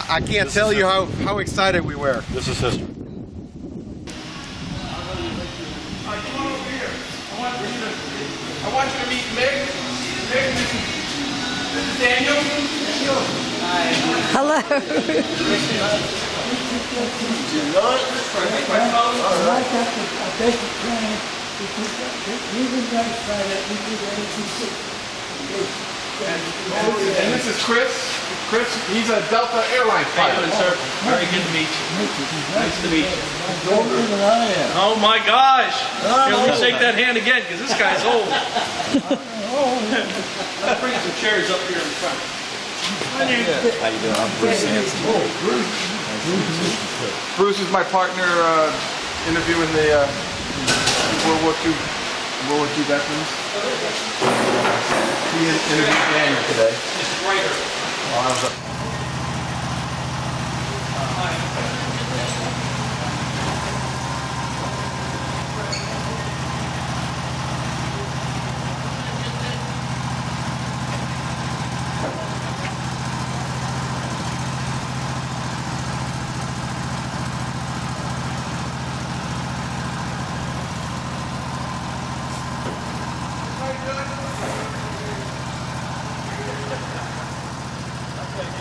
I can't tell you how excited we were. This is history. I want you to meet Mick. Mick, this is Daniel. Hi. Hello. And this is Chris. Chris, he's a Delta Airlines pilot. How you doing, sir? Very good to meet you. Nice to meet you. Oh my gosh! Here, let me shake that hand again, because this guy's old. Let's bring some chairs up here in front. How you doing? I'm Bruce Hansen. Bruce is my partner interviewing the World War II veterans. He interviewed Daniel today. Mr. Writer.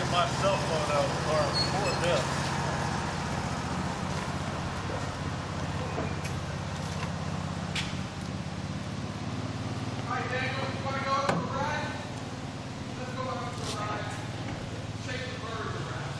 My cell phone out of the car before this. All right, Daniel, you want to go out for a ride? Let's go out for a ride. Shake the bird around.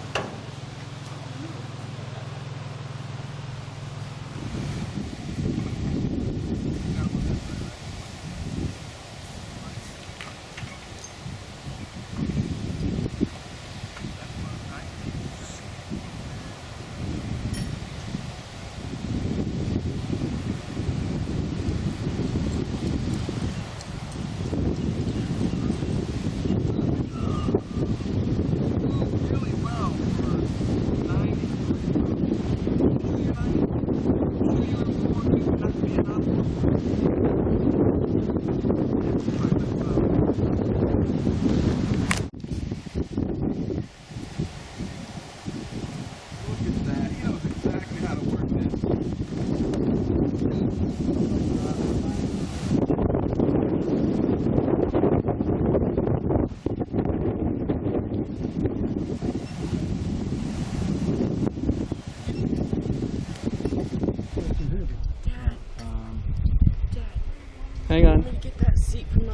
Hang on. I'm gonna get that seat from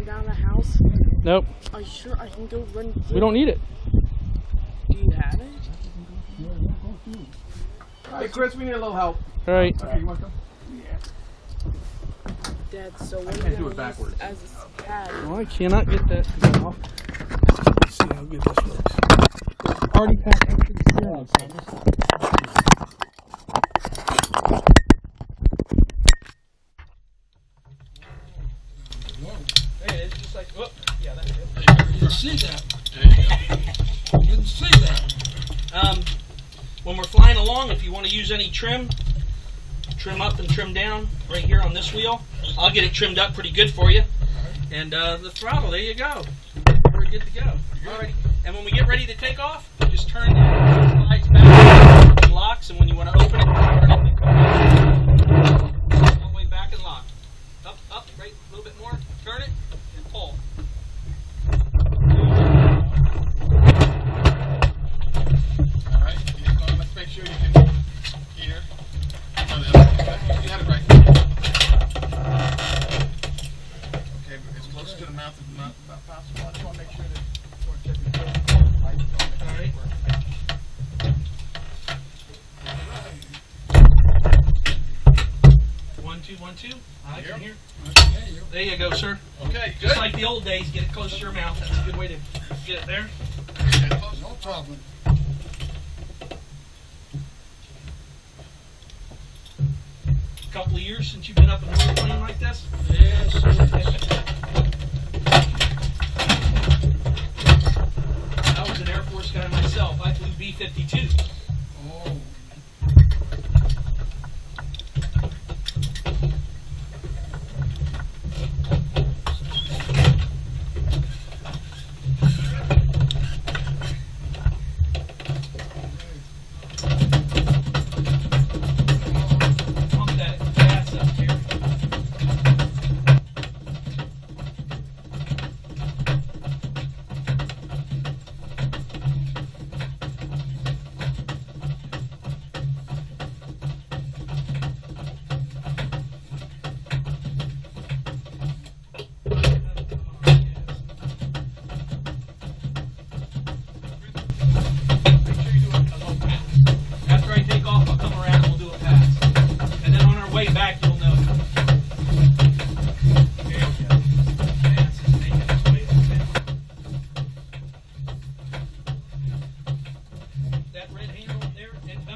down the house. Nope. Are you sure I can go run? We don't need it. Do you have it? Hey, Chris, we need a little help. All right. Okay, you want to come? Dad, so what can't do it backwards. as a pad? Well, I cannot get that off. Let's see how good this works. Already packed up to the steering. Hey, it's just like, whoop. Yeah, that's it. You didn't see that. There you go. You didn't see that. When we're flying along, if you want to use any trim up and trim down right here on this wheel, I'll get it trimmed up pretty good for you. And the throttle, there you go. We're good to go. All right. And when we get ready to take off, just turn the slides back, it locks, and when you want to open it, turn it all the way back and lock. Up, right, a little bit more, turn it, and pull. All right, let's make sure you can hear. You had it right. Okay, as close to the mouth as possible. I just want to make sure that All right. 1, 2, 1, 2. I can hear. There you go, sir. Okay, good. Just like the old days, get it close to your mouth. That's a good way to get it there. No problem. A couple of years since you've been up in an airplane like this? Yes. I was an Air Force guy myself. I flew B-52. Oh.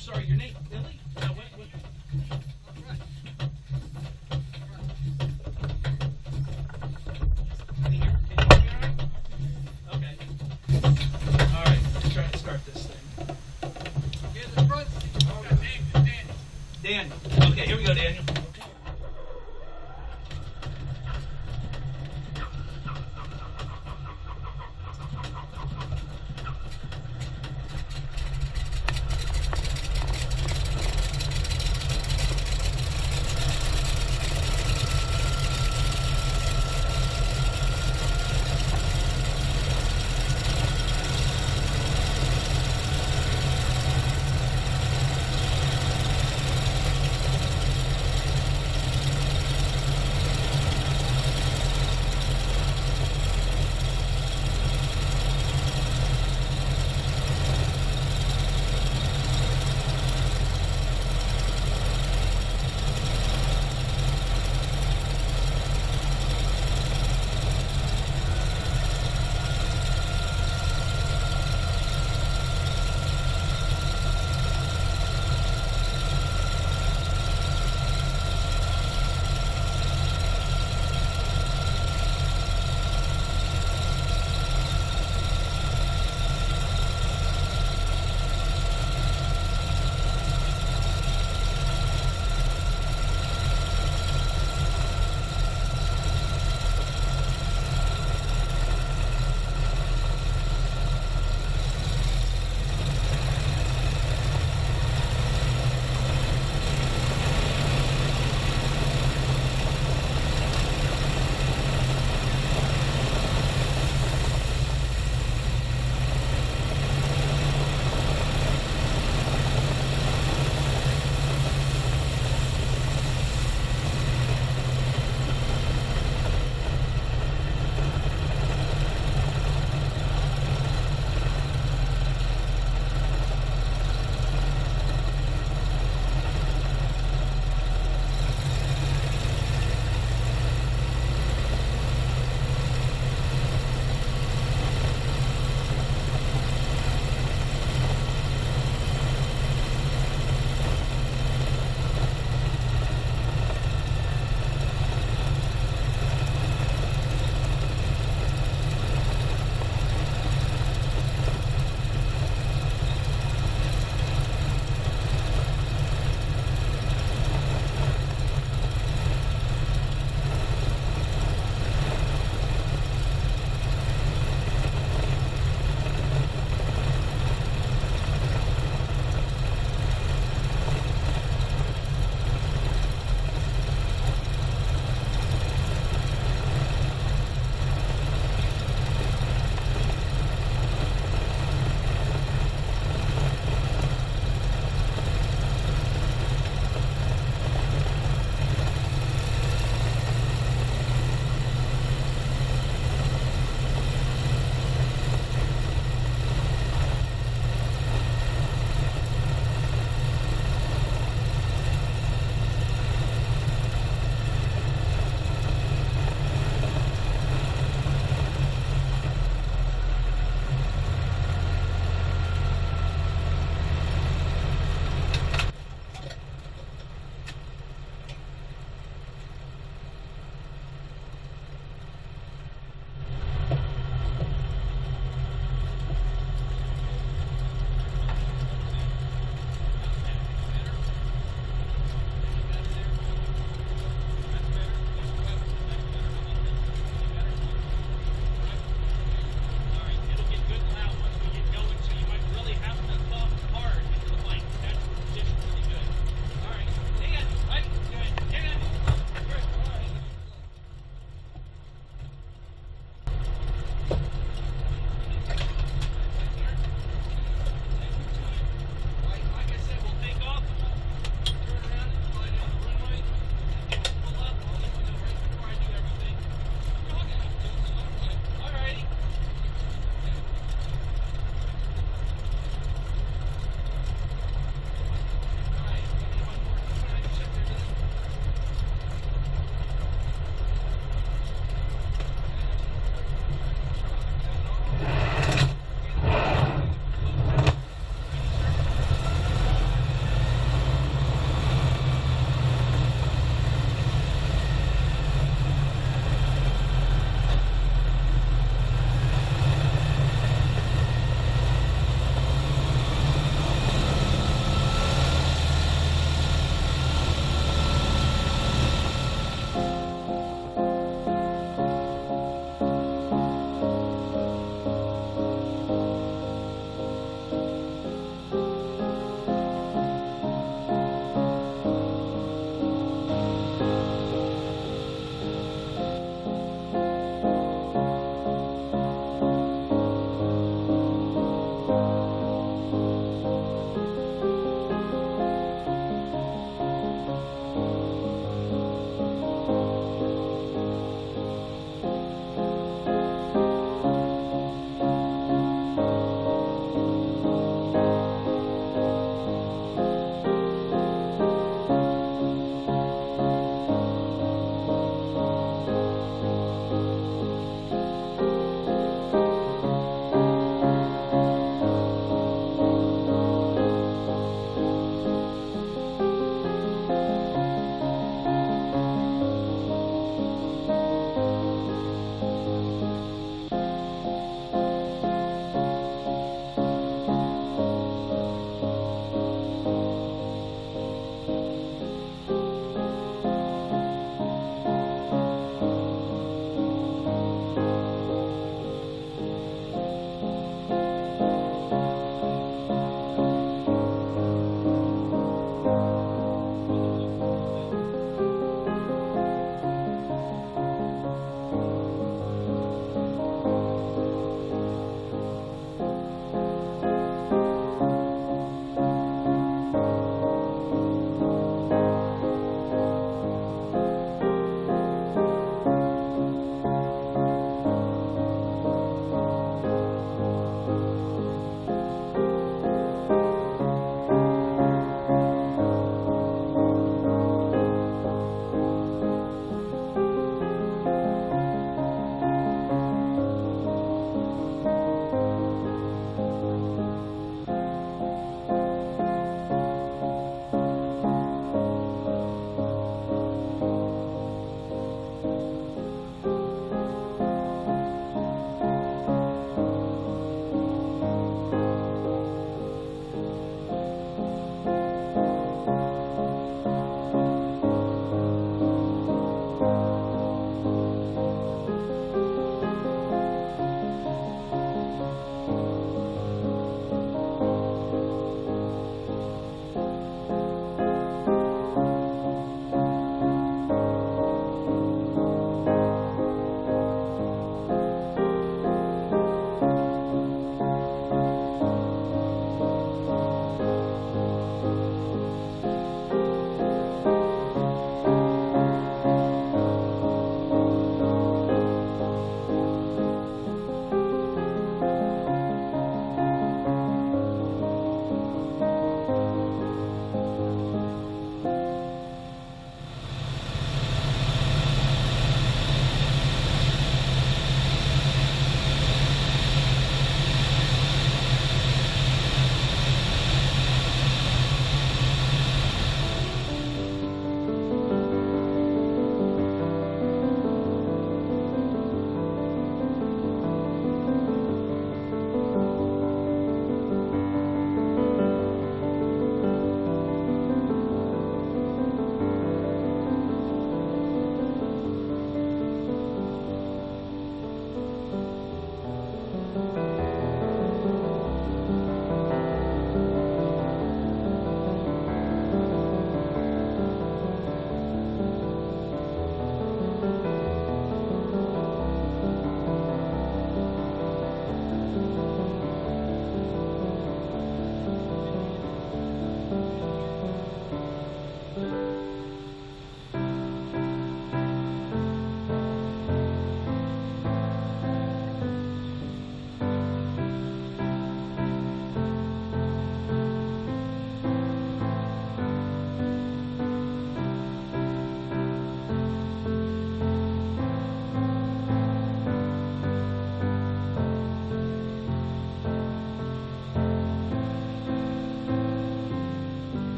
sorry, your name, Billy? What? Can you hear me all right? Okay. All right, let's try to start this thing. Here's the front seat. Oh, Daniel. Okay, here we go, Daniel.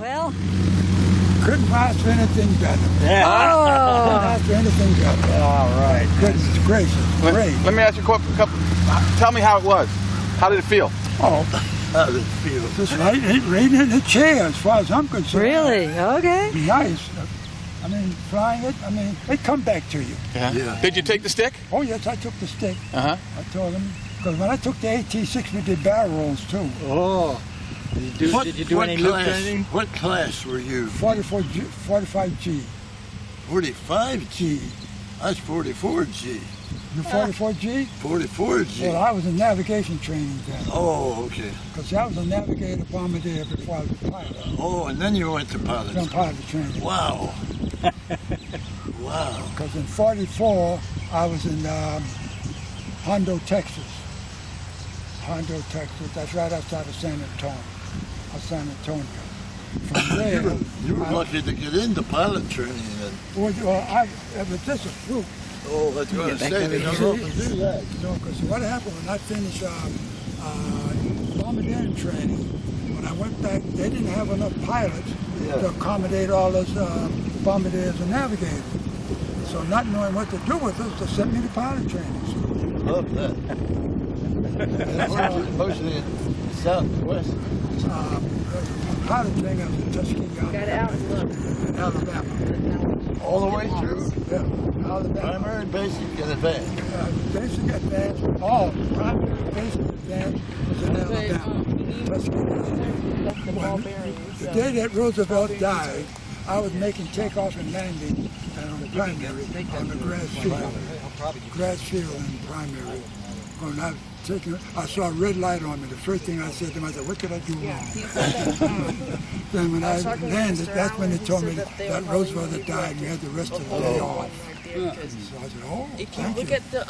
Well, Couldn't ask for anything better. Yeah. Couldn't ask for anything better. All right. Goodness gracious, great. Let me ask you a couple. Tell me how it was. How did it feel? Oh, how did it feel? Just right in the chair, as far as I'm concerned. really? Okay. Nice. I mean, flying it. I mean, they come back to you. Yeah. Did you take the stick? Oh yes, I took the stick. Uh-huh. I told them because when I took the AT-6, we did barrel rolls too. Oh. Did you do any loop training? What class were you? 45G. 45G. That's 44G. The 44G? 44G. Well, I was in navigation training then. Oh, okay. Because I was a navigator bombardier before I was a pilot. Oh, and then you went to pilot Then school. pilot training. Wow. Wow. Because in 44, I was in Hondo, Texas. Hondo, Texas. That's right outside of San Antonio. From there, You were lucky to get into pilot training then. it was just a fluke. Oh, that's what I say. They don't often do that. No, because what happened when I finished bombardier training, when I went back, they didn't have enough pilots to accommodate all those bombardiers and navigators. So not knowing what to do with us, they sent me to pilot training school. Love that. Mostly in Southwest. Pilot training, I was in Tuskegee Airman, Alabama. All the way through? Yeah, Alabama. Primary, basic, and advanced. Basic, advanced, all primary, basic, advanced was in Alabama. The day that Roosevelt died, I was making takeoff and landing on the primary, on the grass field in primary. When I saw a red light on me. The first thing I said to him, I said, what could I do wrong? Then when I landed, that's when they told me that Roosevelt had died and we had the rest of the day off. So I said, oh, If you look at the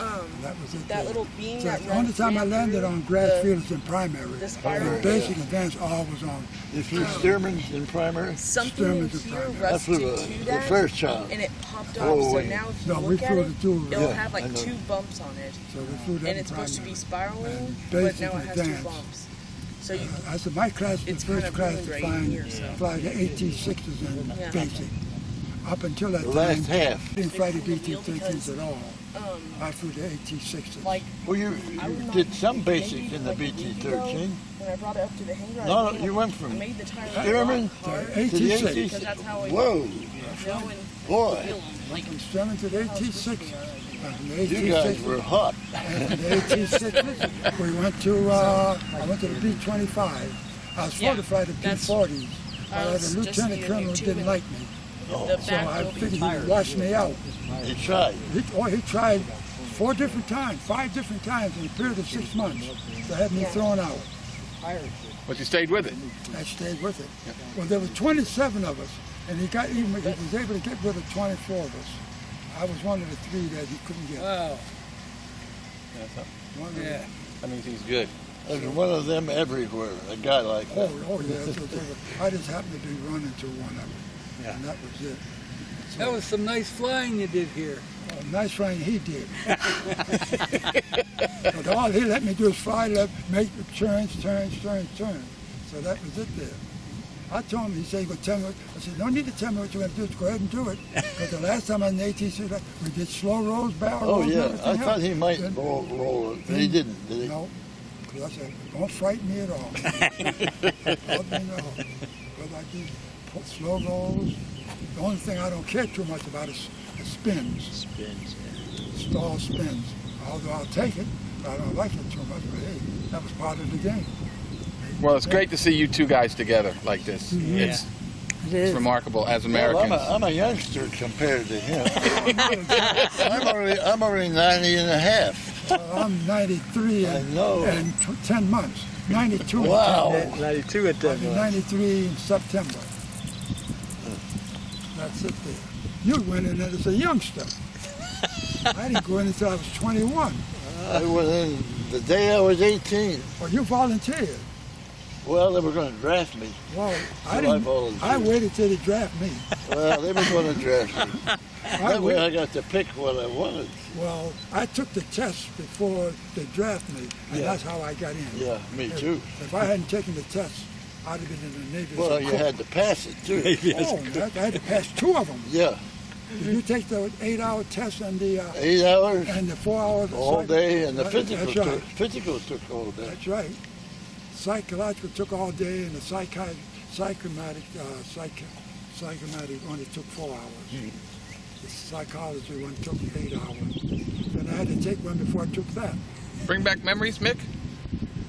that little beam so that the only time I landed on grass fields in primary. spiral. Basic advanced all was on. You flew Stearman's in primary? Something in Stearman's here primary. I rusted flew to the that, first child. and it popped Oh, off. So wait. now if you No, we look at flew it, the two. it'll Yeah, have I like know. 2 bumps on it, So we flew that and in it's supposed to be primary. spiraling, And but basic now it has 2 advanced. bumps. So you, I said my class was It's the first kind of class ruined to right here, so. fly the AT-6s in Yeah. basic. Up until that The time, last half. I didn't fly the It's a little BT-13s at all. um, I flew the AT-6s. like Well, you I would not- did some maybe basic in the like a week ago, BT-13. when I brought it up to the hangar, No, I made you it- went I from made the tire Stearman hard to to the AT-6. because that's how I Whoa, know and boy, From Stearman to the AT-6. From the you guys were hot. And from the AT-6, we went to, I went to the B-25. I was supposed to fly the that's- B-40s, I but was the just lieutenant needing colonel you to didn't and like me. the So back I will be figured tired. he'd wash me out. He tried. He tried 4 different times, 5 different times in a period of 6 months to have me thrown out. But you stayed with it. I stayed with it. Well, there were 27 of us, and he was able to get rid of 24 of us. I was one of the 3 that he couldn't get. Wow. One of them. Yeah. That means he's good. There's one of them everywhere, a guy like that. Oh yeah. I just happened to be running to one of them, and that was it. That was some nice flying you did here. Nice flying he did. But all he let me do is fly left, make the turns. So that was it there. I told him, he said, "Well, tell me what." I said, "No need to tell me what you're going to do. Just go ahead and do it." Because the last time on the AT-6, we did slow rolls, barrel Oh rolls, and yeah, everything I thought else. he might Then- roll it, but he didn't, did he? No, because I said, "Don't frighten me at all." Let me know. Because I do slow rolls. The only thing I don't care too much about is spins. Stall spins. Although I'll take it, but I don't like it too much. But hey, that was part of the game. Well, it's great to see you two guys together like this. It's is. remarkable as Well, Americans. I'm a youngster compared to him. I'm only 90 and a half. I'm 93 I know. and 10 months. 92 Wow. in 10 months. 92 at I'll be 93 in September. That's it there. You went in as a youngster. I didn't go in until I was 21. I went in the day I was 18. Well, you volunteered. Well, they were going to draft me. Well, I I didn't. volunteered. I waited till they draft me. Well, they were going to draft me. That way I got to pick what I wanted. Well, I took the test before they drafted me, and Yeah. that's how I got in. Yeah, me too. If I hadn't taken the test, I'd have been in the Navy. Well, as a you cook. had to pass it, too. I had to pass 2 of them. Yeah. You take the 8-hour test and the 8 hours, and the 4 hours all day, and the That's physical right. took all day. That's right. Psychological took all day, and the psychomatic only took 4 hours. The psychology one took 8 hours. And I had to take one before I took that. Bring back memories, Mick?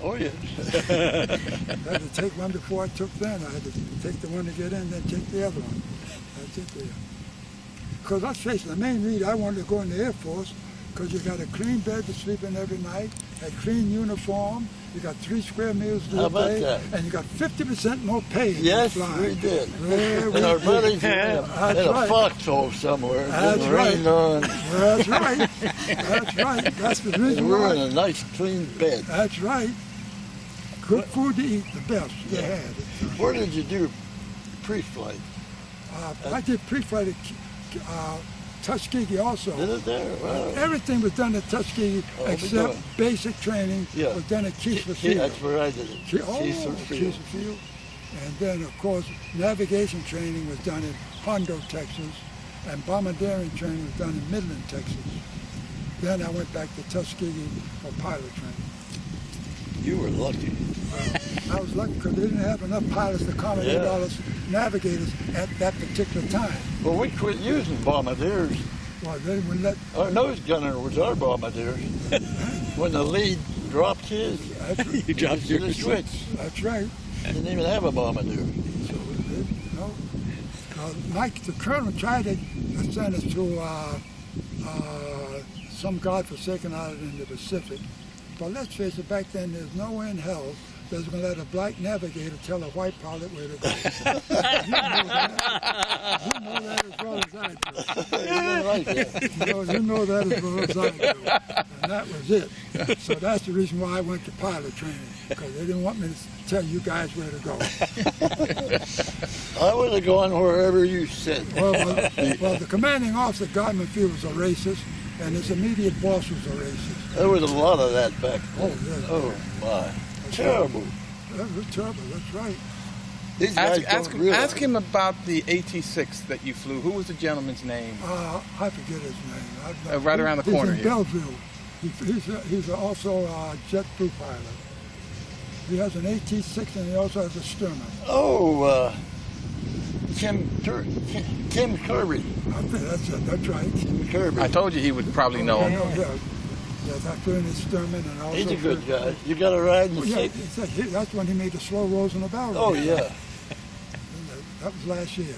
Oh, yeah. I had to take one before I took that. I had to take the one to get in, then take the other one. That's it there. Because let's face it, the main reason I wanted to go in the Air Force, because you got a clean bed to sleep in every night, a clean uniform, you got 3 square meals a How about day, that? and you got 50% more pay. if Yes, you fly. we did. Yeah, we And our did. buddies were in That's a right. foxhole somewhere. That's getting right. rained on. That's right. That's right. That's the reason And we're in why. a nice, clean bed. That's right. Good food to eat, the best they had. Where did you do pre-flight? I did pre-flight at Tuskegee also. Did it there? Wow. Everything was done at Tuskegee Oh, we except do. basic training Yeah. was done at Keesler Field. That's where I did it. Keesler Field. Keesler Field. And then, of course, navigation training was done in Hondo, Texas, and bombardiering training was done in Midland, Texas. Then I went back to Tuskegee for pilot training. You were lucky. I was lucky because they didn't have enough pilots to accommodate Yeah. all us navigators at that particular time. Well, we quit using bombardiers. Well, they wouldn't let. Our nose gunner was our bombardier. When the lead dropped his, You dropped hit a yours. switch. That's right. Didn't even have a bombardier. So, you know, Mike, the colonel tried to send us to some godforsaken island in the Pacific. But let's face it, back then there's no way in hell that was going to let a black navigator tell a white pilot where to go. You know that as well as I do. He didn't like that. You know that as well as I do. And that was it. So that's the reason why I went to pilot training, because they didn't want me to tell you guys where to go. I would have gone wherever you said. Well, the commanding officer at Godman Field was a racist, and his immediate boss was a racist. There was a lot of that back then. Oh, yeah. Oh, my. Terrible. That was terrible, that's right. These guys don't realize. Ask him about the AT-6 that you flew. Who was the gentleman's name? I forget his name. Right around the corner He's in here. Bellevue. He's also a jet crew pilot. He has an AT-6 and he also has a Sturman. Oh, Tim Kirby. That's it, that's right. Tim Kirby. I told you he would probably know him. Yes, I flew in his Sturman and also. He's a good guy. You got to ride in the Yeah, six. that's when he made the slow rolls in the barrel. Oh, yeah. That was last year.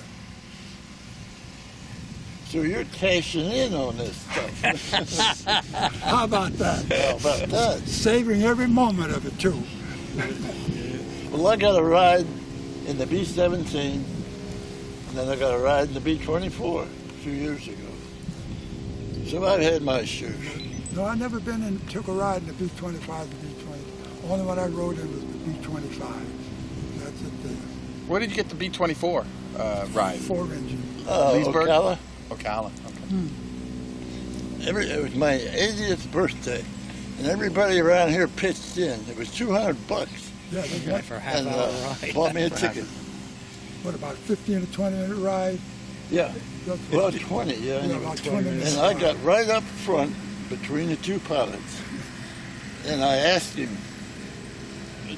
So you're cashing in on this stuff. How about that? How about that? Savoring every moment of it, too. Well, I got a ride in the B-17, and then I got a ride in the B-24 a few years ago. So I've had my share. No, I never been and took a ride in the B-25 and B-20. Only one I rode in was the B-25. That's it there. Where did you get the B-24 ride? 4-engine. Leesburg? Ocala. Ocala. Okay. It was my 80th birthday, and everybody around here pitched in. It was $200, Yeah, they got, For a half and hour ride. bought me a ticket. what, about 15 to 20-minute ride? Yeah, That's well, 20, yeah. Yeah, Anyway. about 20 minutes. And I got right up front between the two pilots, and I asked him,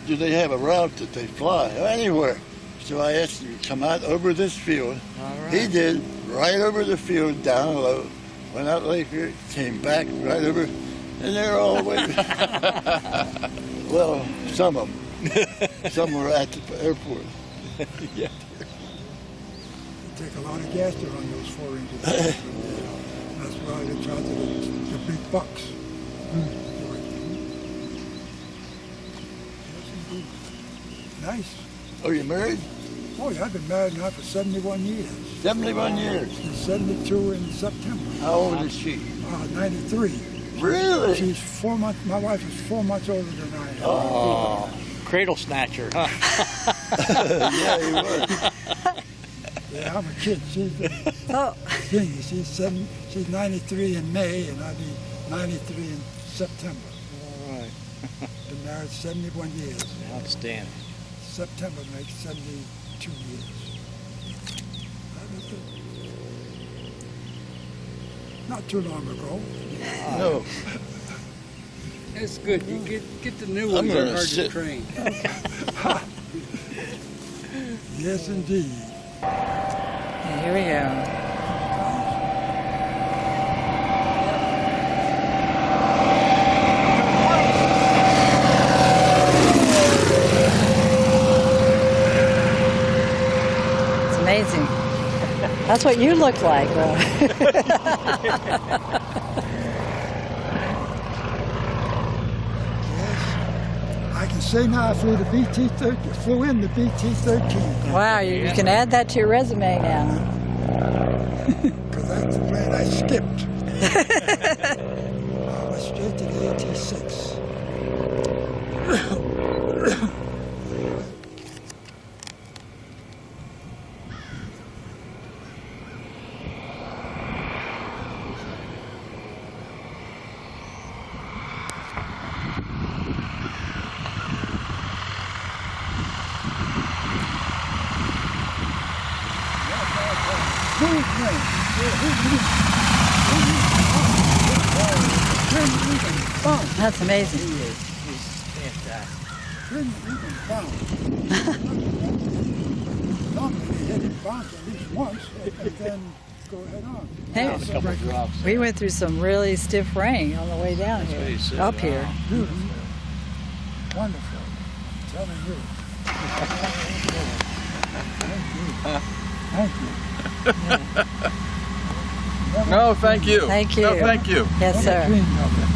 do they have a route that they fly? Anywhere. So I asked him to come out over this field. All right. He did, right over the field, down low. Went out Lake Erie, came back right over, and they're all waiting. Well, some of them. Some were at the airport. Yeah. They take a lot of gas to run those 4-engines. That's why they charge the big bucks. Yes, indeed. Nice. Oh, you married? Oh, yeah, I've been married now for 71 years. 71 years. She's 72 in September. How old is she? 93. Really? She's 4 months. My wife is 4 months older than I am. Oh, cradle snatcher, huh? Yeah, he was. Yeah, I'm a kid. She's senior. She's 93 in May, and I'll be 93 in September. All right. Been married 71 years. Outstanding. September makes 72 years. That was it. Not too long ago. No. That's good. You get the new I'm ones. They're gonna hard sit. to train. Yes, indeed. Here we go. It's amazing. That's what you look like. I can say now I flew the BT-13, flew in the BT-13. Wow, you can add that to your resume now. Because that's the plane I skipped. I went straight to the AT-6. That's amazing. He's fantastic. Normally hit it bounce at least once and then go head on. Hey, A couple of drops. we went through some really stiff rain on the way down That's what he here, said. up here. Wonderful. I'm telling you. Thank you. No, thank you. Thank you. No, thank you. Yes, sir. Dream of it.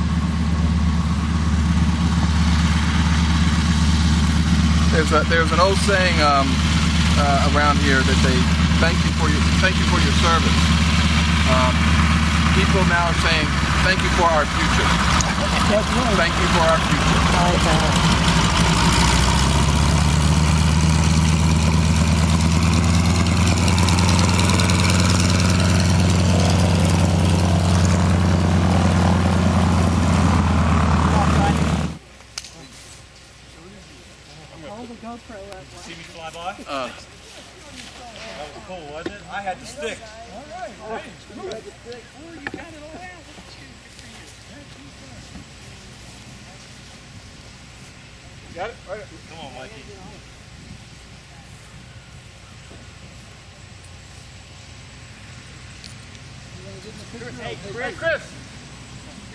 There's an old saying around here that they thank you for your service. People now are saying thank you for our future. That's right. Thank you for our future. I like that. See me fly by? That was cool, wasn't it? I had the stick. Got it? Right. Come on, Mikey. Hey, Chris.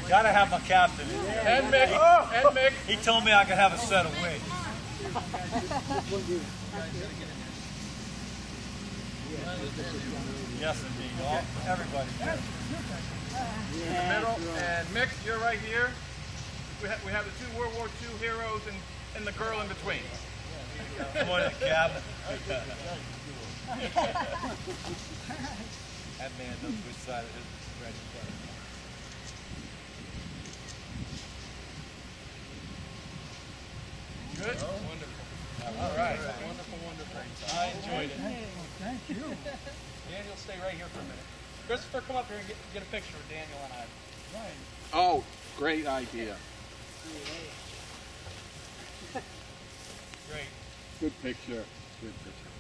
You gotta have my captain in there. And Mick. And Mick. He told me I could have a set of wings. Yes, indeed. Everybody. In the middle. And Mick, you're right here. We have the two World War II heroes and the girl in between. Come on in, Cap. That man knows which side of his bread is butter. Good? Wonderful. All right. Wonderful, wonderful. I enjoyed it. Thank you. Daniel, stay right here for a minute. Christopher, come up here and get a picture of Daniel and I. Oh, great idea. Great. Good picture. Good picture.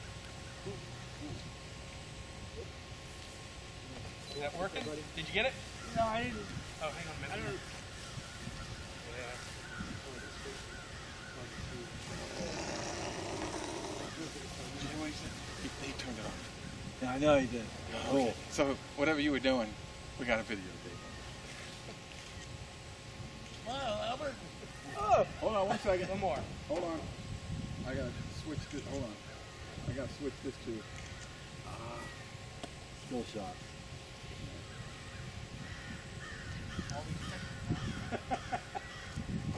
Is that working? Did you get it? No, I didn't. Oh, hang on a minute. He turned it on. Yeah, I know he did. Cool. So whatever you were doing, we got a video tape. Wow, Albert. Hold on one second. One more. Hold on. I gotta switch this. Hold on. I gotta switch this to still shot.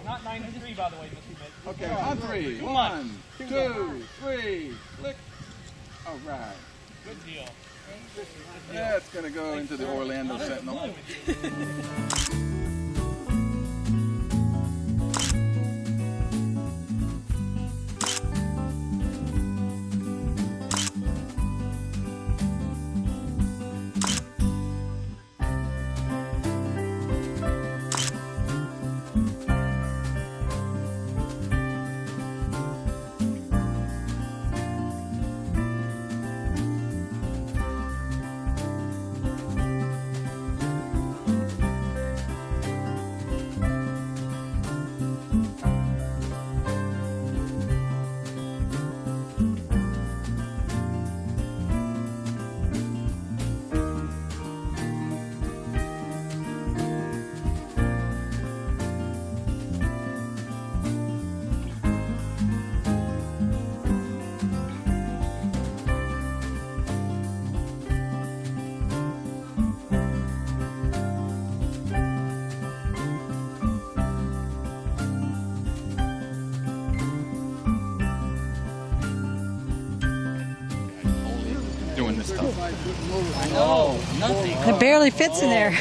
Not 93, by the way, Mr. Mick. Okay, on three. Too much. 1, 2, 3. Flick. All right. Good deal. Yeah, it's gonna go into the Orlando Sentinel. doing this stuff. I know, nothing. It barely fits in there.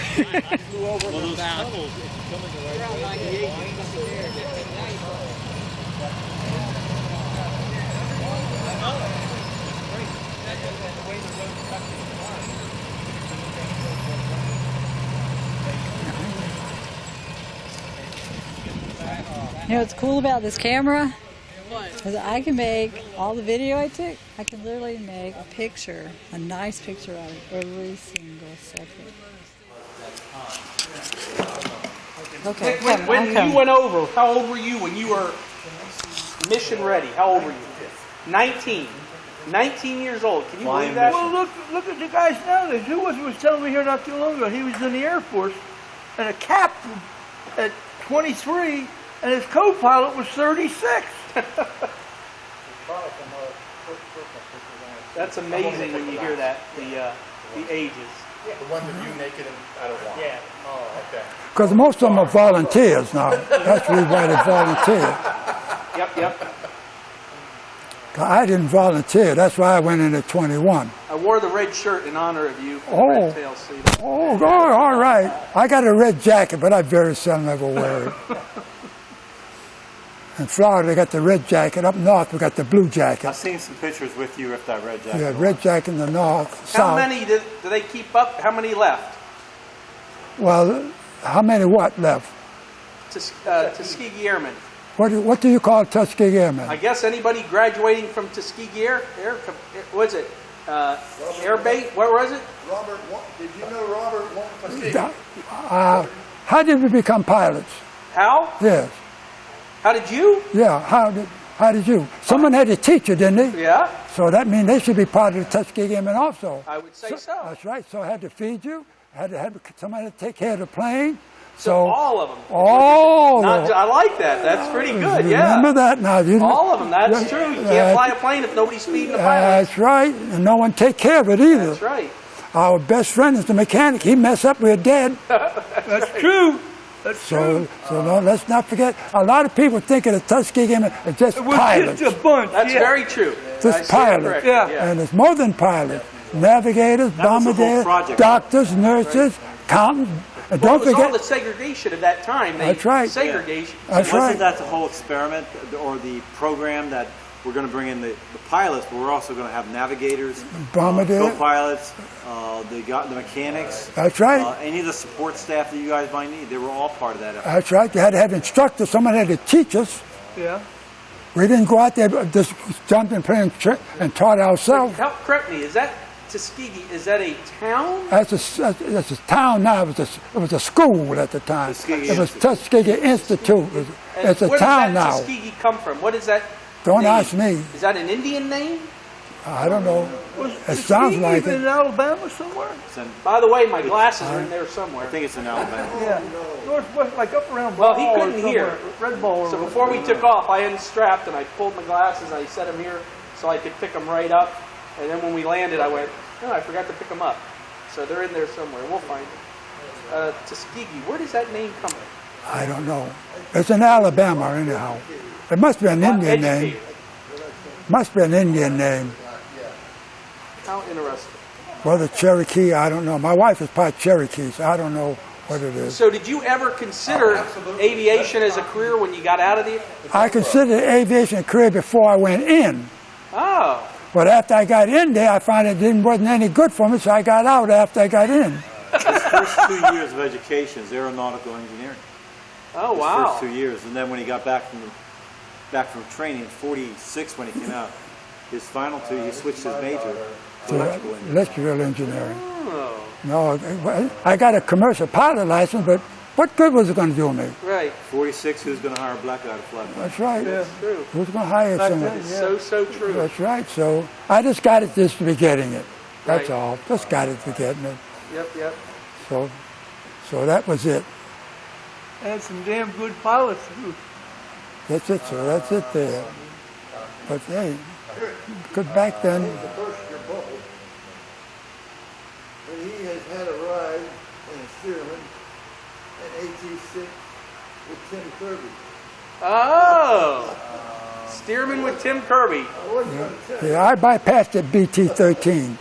You know what's cool about this camera? Is I can make all the video I took, I can literally make a picture, a nice picture out of every single second. Okay, When you went over, how old were you when you were mission ready? How old were you? 19. 19 years old. Can you believe that? Well, look at the guys nowadays. Who was telling me here not too long ago? He was in the Air Force and a captain at 23, and his co-pilot was 36. That's amazing when you hear that, the ages. The ones of you naked and out of water. Yeah. Oh, okay. Because most of them are volunteers now. That's really why they volunteer. Yep. I didn't volunteer. That's why I went in at 21. I wore the red shirt in honor of you. Oh. Oh, all right. I got a red jacket, but I very seldom ever wear it. In Florida, they got the red jacket. Up north, we got the blue jacket. I've seen some pictures with you with that red jacket. Yeah, red jacket in the north, How south. many do they keep up? How many left? Well, how many what left? Tuskegee Airmen. What do you call Tuskegee Airman? I guess anybody graduating from Tuskegee what's it? Air Base? What was it? Robert, did you know Robert Tuskegee? How did we become pilots? How? Yes. How did you? Yeah, how did you? Someone had to teach you, didn't they? Yeah. So that means they should be part of the Tuskegee Airmen also. I would say so. That's right. So I had to feed you. I had to have somebody to take care of the plane. So all of them. All Not, of them. I like that. That's pretty good. Yeah. Remember that now. All of them. That's true. You can't fly a plane if nobody's feeding the pilot. That's right. And no one take care of it either. That's right. Our best friend is the mechanic. He mess up, we're dead. That's true. That's true. So no, let's not forget. A lot of people think of the Tuskegee Airmen as just pilots. Just a bunch. That's very true. Just pilots. Yeah. And it's more than pilots. Navigators, bombardiers, doctors, nurses, accountants. And Well, don't it was forget. all the segregation of that time. That's right. Segregation. That's Wasn't right. that the whole experiment or the program that we're going to bring in the pilots, but we're also going to have navigators, Bombardier. co-pilots, the mechanics. That's right. Any of the support staff that you guys might need, they were all part of that effort. That's right. You had to have instructors. Someone had to teach us. Yeah. We didn't go out there just jumped and played and taught ourselves. Help correct me. Is that Tuskegee? Is that a town? That's a town now. It was a school at the time. Tuskegee It was Tuskegee Institute. It's a Where town does that now. Tuskegee come from? What is that? Don't name? ask me. Is that an Indian name? I don't know. Was It sounds Tuskegee like even it. in Alabama somewhere? By the way, my glasses are in there somewhere. I think it's in Alabama. Yeah. Northwest, like up around Well, Ball he or couldn't hear. somewhere. Red Ball. Or So before we took off, I unstrapped and I pulled my glasses and I set them here so I could pick them right up. And then when we landed, I went, no, I forgot to pick them up. So they're in there somewhere. We'll find them. Tuskegee, where does that name come from? I don't know. It's in Alabama anyhow. It must be an Indian name. Must be an Indian name. How interesting. Whether Cherokee, I don't know. My wife is part Cherokee, so I don't know what it is. So did you ever consider aviation as a career when you got out of the... I considered aviation a career before I went in. Oh. But after I got in there, I found it wasn't any good for me, so I got out after I got in. His first 2 years of education is aeronautical engineering. Oh, His wow. first 2 years, and then when he got back from training, 46 when he came out, his final 2, he switched his major to electrical engineering. Electrical engineering. Oh. No, I got a commercial pilot license, but what good was it going to do me? Right. 46, who's going to hire a black guy to fly? That's right. That's true. Who's going to hire someone? It's so true. That's right. So I just got it just to be getting it. That's Right. all. Just got it to getting it. Yep. So that was it. And some damn good pilots. That's it, sir. That's it there. But hey, good back then. And he has had a ride in a Stearman, an AT-6 with Tim Kirby. Oh. Stearman with Tim Kirby. Yeah, I bypassed the BT-13.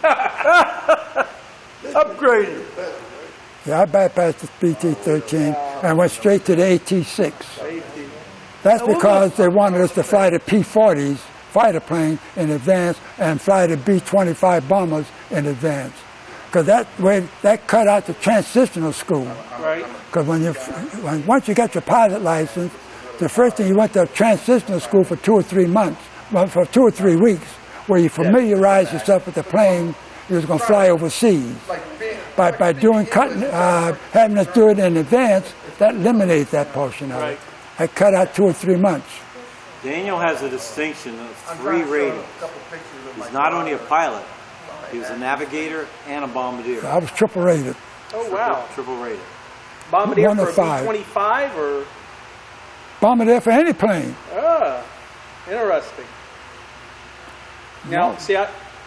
Upgraded. Yeah, I bypassed the BT-13 and went straight to the AT-6. That's because they wanted us to fly the P-40s, fighter plane, in advance, and fly the B-25 bombers in advance. Because that cut out the transitional school. Right. Because once you got your pilot license, the first thing you went to transitional school for 2 or 3 months, well, for 2 or 3 weeks, where you familiarize yourself with the plane you was going to fly overseas. By having us do it in advance, that eliminates that portion of it. I cut out 2 or 3 months. Daniel has a distinction of 3 ratings. He's not only a pilot, he was a navigator and a bombardier. I was triple rated. Oh, wow. Triple rated. Bombardier 1 for of a 5. B-25 or? Bombardier for any plane. Ah, interesting. Now, see,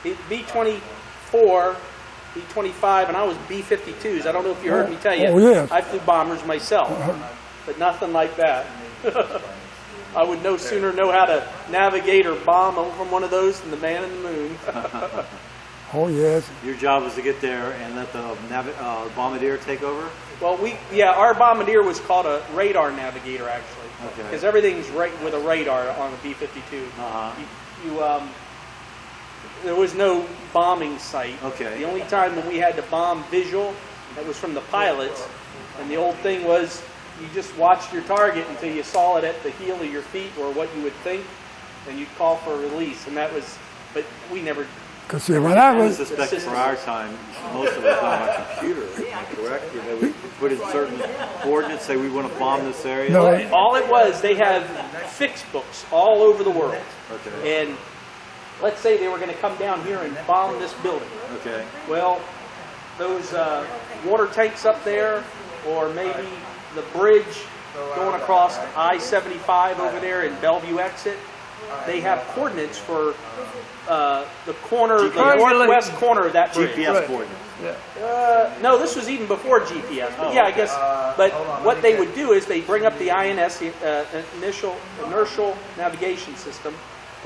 B-24, B-25, and I was B-52s. I don't know if you heard me tell you. Oh, yes. I flew bombers myself, but nothing like that. I would no sooner know how to navigate or bomb from one of those than the man in the moon. Oh, yes. Your job was to get there and let the bombardier take over? Well, our bombardier was called a radar navigator, actually. Okay. Because everything's right with a radar on the B-52. There was no bombing site. Okay. The only time when we had to bomb visual, that was from the pilots. And the old thing was, you just watched your target until you saw it at the heel of your feet, or what you would think, and you'd call for a release. And that was, but we never. Because when I was suspect for our time, most of it was on a computer, correct? We put in certain coordinates, say we want to bomb this area. No. All it was, they have fix books all over the world. Okay. And let's say they were going to come down here and bomb this building. Okay. Well, those water tanks up there, or maybe the bridge going across I-75 over there in Bellevue exit, they have coordinates for the corner, the northwest corner of that bridge. GPS coordinates. No, this was even before GPS. But yeah, I guess. But what they would do is they bring up the INS, the inertial navigation system,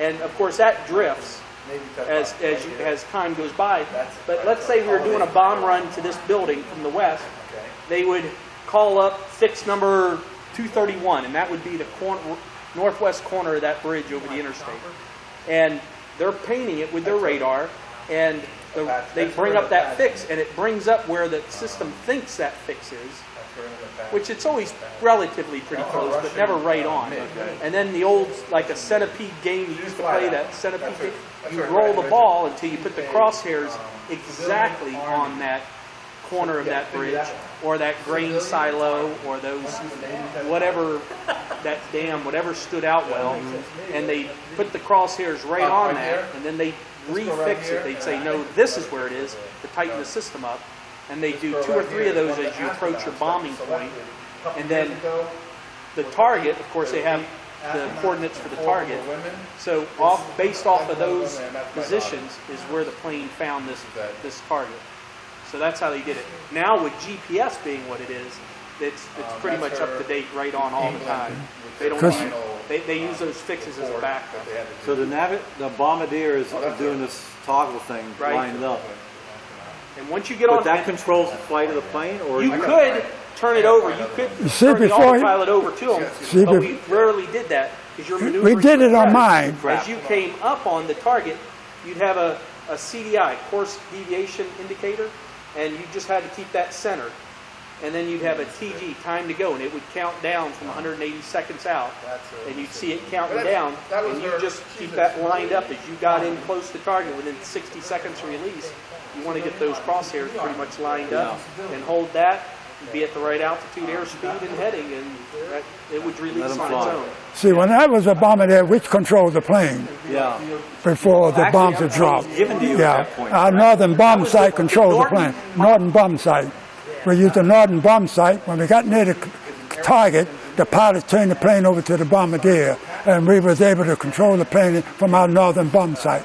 and of course that drifts as time goes by. But let's say we were doing a bomb run to this building from the west, they would call up fix number 231, and that would be the northwest corner of that bridge over the interstate. And they're painting it with their radar, and they bring up that fix, and it brings up where the system thinks that fix is, which it's always relatively pretty close, but never right on. And then the old, like a centipede game, you used to play that centipede game, you roll the ball until you put the crosshairs exactly on that corner of that bridge, or that grain silo, or those, whatever, that dam, whatever stood out well, and they put the crosshairs right on that, and then they refix it. They'd say, no, this is where it is, to tighten the system up, and they do 2 or 3 of those as you approach your bombing point, and then the target, of course, they have the coordinates for the target, so based off of those positions is where the plane found this target. So that's how they did it. Now with GPS being what it is, it's pretty much up to date, right on all the time. They don't they use those fixes as a backup. So the bombardier is doing this toggle thing lined up. And once you get on, that controls the flight of the plane, or you could turn it over. You could turn the autopilot over to them, but we rarely did that because you're maneuvering. We did it on mine. As you came up on the target, you'd have a CDI, course deviation indicator, and you just had to keep that centered. And then you'd have a TG, time to go, and it would count down from 180 seconds out. And you'd see it counting down, and you just keep that lined up as you got in close to target within 60 seconds of release. You want to get those crosshairs pretty much lined up and hold that, and be at the right altitude, airspeed, and heading, and it would release on its own. See, when I was a bombardier, which controlled the plane? Yeah. Before the bombs had dropped. Given to you at that point. Our northern bomb site controlled the plane. Northern bomb site. We used the northern bomb site. When we got near the target, the pilot turned the plane over to the bombardier, and we was able to control the plane from our northern bomb site.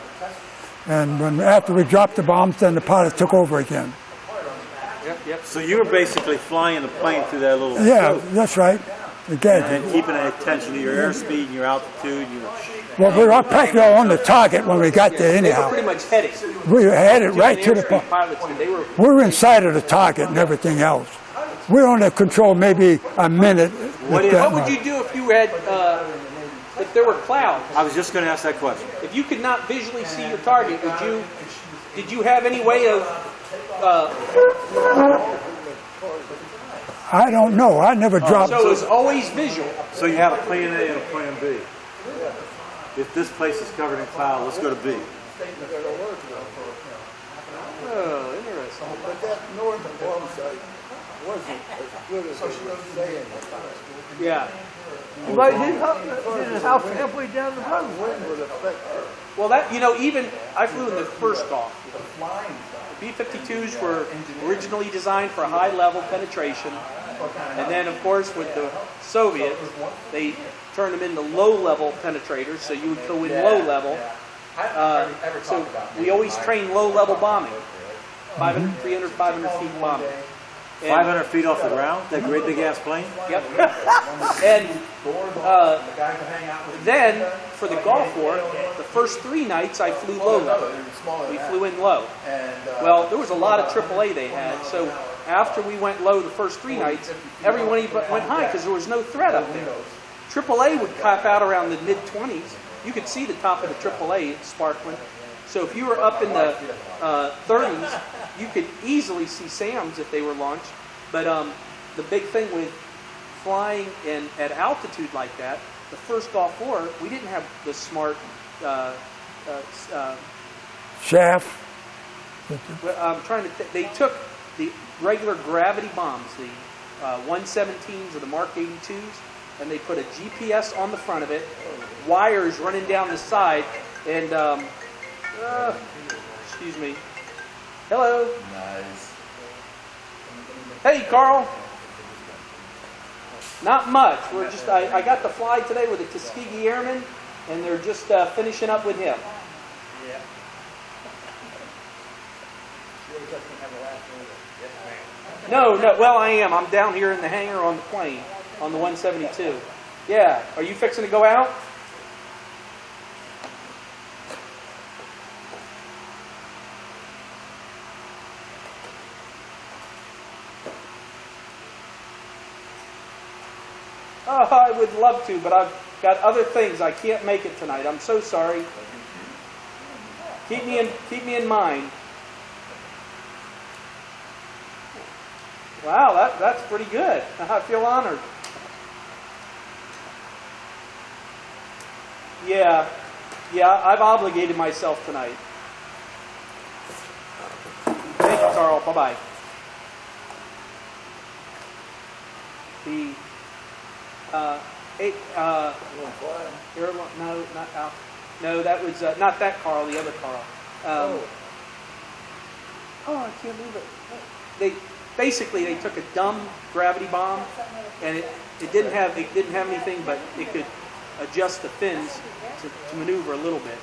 And after we dropped the bombs, then the pilot took over again. Yep. So you were basically flying the plane through that little Yeah, scope. that's right. Again, And keeping attention to your airspeed and your altitude. well, we were practically on the target when we got there They were anyhow. pretty much heading. We had it right to the Airstream point. pilots did. They were We were inside of the target and everything else. We were on control maybe a minute. What would you do if you had, if there were clouds? I was just going to ask that question. If you could not visually see your target, did you have any way of? I don't know. I never dropped. So it was always visual. So you have a plan A and a plan B. If this place is covered in cloud, let's go to B. Oh, interesting. But that northern bomb site wasn't as good as they were saying. Yeah. But his house halfway down the road. Wind would affect it. Well, that even I flew in the first Gulf. The B-52s were originally designed for high-level penetration, and then, of course, with the Soviets, they turned them into low-level penetrators, so you would go in low-level. So we always train low-level bombing, 300, 500 feet bombing. And 500 feet off the ground? That great big ass plane? Yep. And then, for the Gulf War, the first 3 nights I flew low level. We flew in low. Well, there was a lot of AAA they had, so after we went low the first 3 nights, everyone went high because there was no threat up there. AAA would cap out around the mid-20s. You could see the top of the AAA sparkling. So if you were up in the 30s, you could easily see SAMs if they were launched. But the big thing with flying at altitude like that, the first Gulf War, we didn't have the smart Shaft. I'm trying to. They took the regular gravity bombs, the 117s or the Mark 82s, and they put a GPS on the front of it, wires running down the side, and excuse me. Hello. Nice. Hey, Carl. Not much. We're just. I got to fly today with the Tuskegee Airman, and they're just finishing up with him. Yeah. No. Well, I am. I'm down here in the hangar on the plane, on the 172. Yeah. Are you fixing to go out? Oh, I would love to, but I've got other things. I can't make it tonight. I'm so sorry. Keep me in mind. Wow, that's pretty good. I feel honored. Yeah, I've obligated myself tonight. Thank you, Carl. Bye-bye. No, not Al. No, that was not that Carl. The other Carl. I can't believe it. They took a dumb gravity bomb, and it didn't have anything, but it could adjust the fins to maneuver a little bit.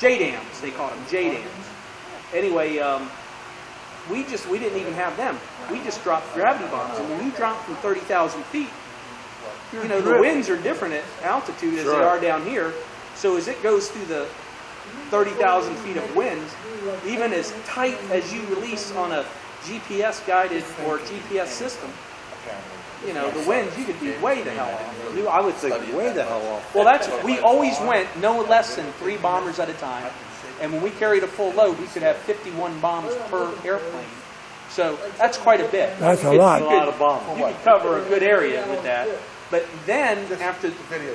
J-dams, they called them J-dams. Anyway, we didn't even have them. We just dropped gravity bombs, and when you drop from 30,000 feet, the winds are different at altitude as they are down here. So as it goes through the 30,000 feet of winds, even as tight as you release on a GPS guided or GPS system, the winds, you could be way the hell off. I would think way the hell off. Well, we always went no less than 3 bombers at a time. And when we carried a full load, we could have 51 bombs per airplane. So that's quite a bit. That's a lot. A lot of bombs. You could cover a good area with that. But then,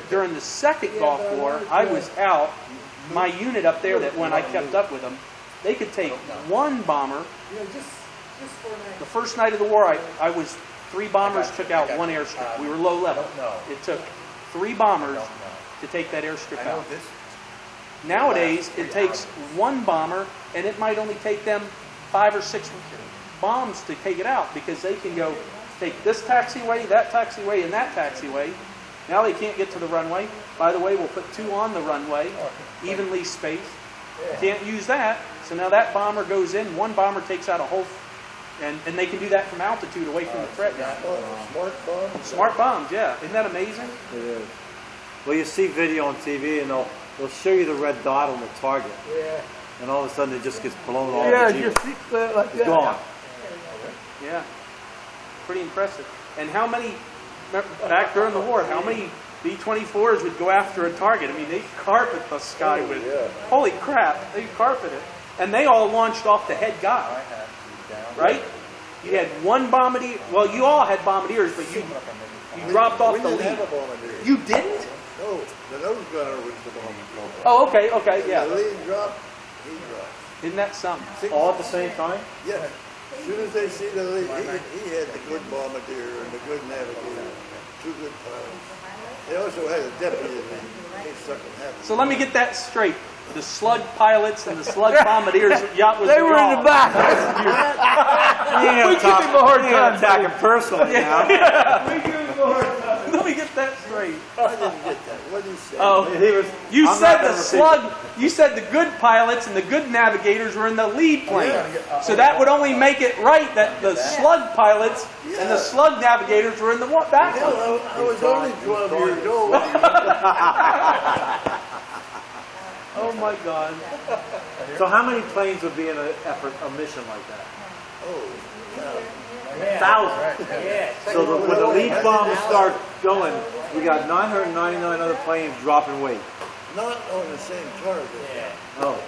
during the second Gulf War, I was out. My unit up there, that when I kept up with them, they could take 1 bomber. The first night of the war, 3 bombers took out 1 airstrip. We were low level. It took 3 bombers to take that airstrip out. Nowadays, it takes 1 bomber, and it might only take them 5 or 6 bombs to take it out, because they can go take this taxiway, that taxiway, and that taxiway. Now they can't get to the runway. By the way, we'll put 2 on the runway, evenly spaced. Can't use that. So now that bomber goes in. 1 bomber takes out a whole And they can do that from altitude away from the threat gun. Smart bombs. Smart bombs, yeah. Isn't that amazing? It is. Well, you see video on TV, and they'll show you the red dot on the target. Yeah. And all of a sudden, it just gets blown off. Yeah, the just like it's that. gone. Yeah. Pretty impressive. And how many, back during the war, how many B-24s would go after a target? I mean, they carpet the sky with, holy crap, they carpet it. And they all launched off the head guy, right? You had one bombardier, well, you all had bombardiers, but you dropped off the lead. We didn't have a bombardier. You didn't? No, the nose gunner was the bombardier. Oh, okay, yeah. The lead dropped, he dropped. Isn't that something? All at the same time? Yeah. As soon as they see the lead, he had the good bombardier and the good navigator, two good pilots. They also had a deputy in case something happened. So let me get that straight. The slug pilots and the slug bombardiers yacht was They were in the back. We give him a hard time. Attacking personally now. We give him a hard time. Let me get that straight. I didn't get that. What did you say? Oh, you said the slug. You said the good pilots and the good navigators were in the lead plane. So that would only make it right that the slug pilots and the slug navigators were in the back. Hell, I was only 12 years old. Oh my God. So how many planes would be in a mission like that? Oh, Thousands. So when the lead bombs start going, we got 999 other planes dropping weight. not on the same target. Oh.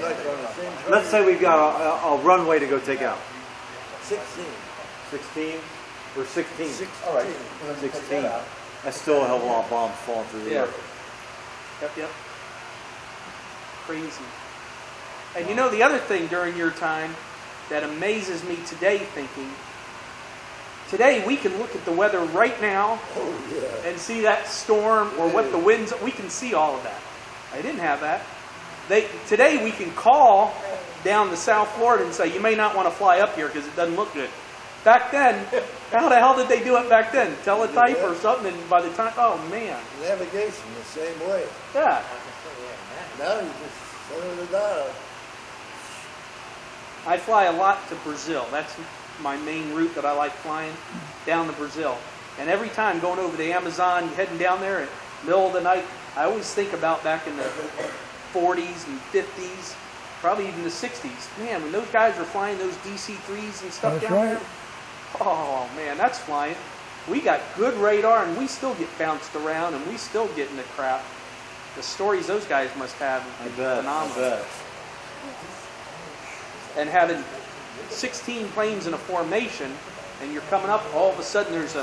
Like on the same target. Let's say we've got a runway to go take out. 16. 16? Or 16? 16. All right. 16. That's still a hell of a lot of bombs falling through the air. Yep. Crazy. And you know the other thing during your time that amazes me today thinking, today we can look at the weather right now and see that storm or what the winds, we can see all of that. I didn't have that. Today we can call down to South Florida and say, you may not want to fly up here because it doesn't look good. Back then, how the hell did they do it back then? Teletype or something, and by the time, oh man. Navigation the same way. Yeah. Now you just center the dial. I fly a lot to Brazil. That's my main route that I like flying, down to Brazil. And every time going over the Amazon, heading down there at middle of the night, I always think about back in the 40s and 50s, probably even the 60s. Man, when those guys were flying those DC-3s and stuff down there, oh man, that's flying. We got good radar and we still get bounced around and we still get in the crap. The stories those guys must have are phenomenal. I bet. And having 16 planes in a formation, and you're coming up, all of a sudden there's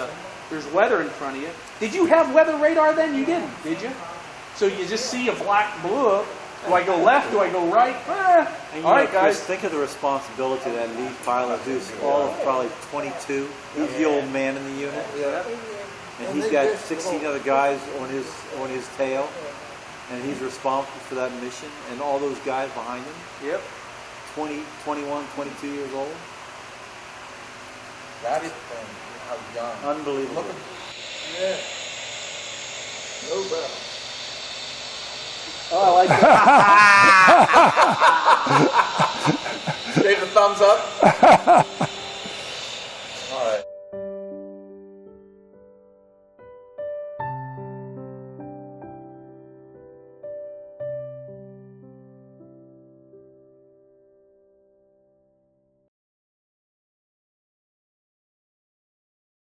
weather in front of you. Did you have weather radar then? You didn't, did you? So you just see a black blue. Do I go left? Do I go right? And all right, guys. Chris, think of the responsibility of that lead pilot who's all of probably 22. He's the old man in the unit. Yeah. And he's got 16 other guys on his tail. And he's responsible for that mission. And all those guys behind him. Yep. 20, 21, 22 years old. That's the thing. How young. Unbelievable. Look at, Yeah. No doubt. Oh, I like that. Gave the thumbs up.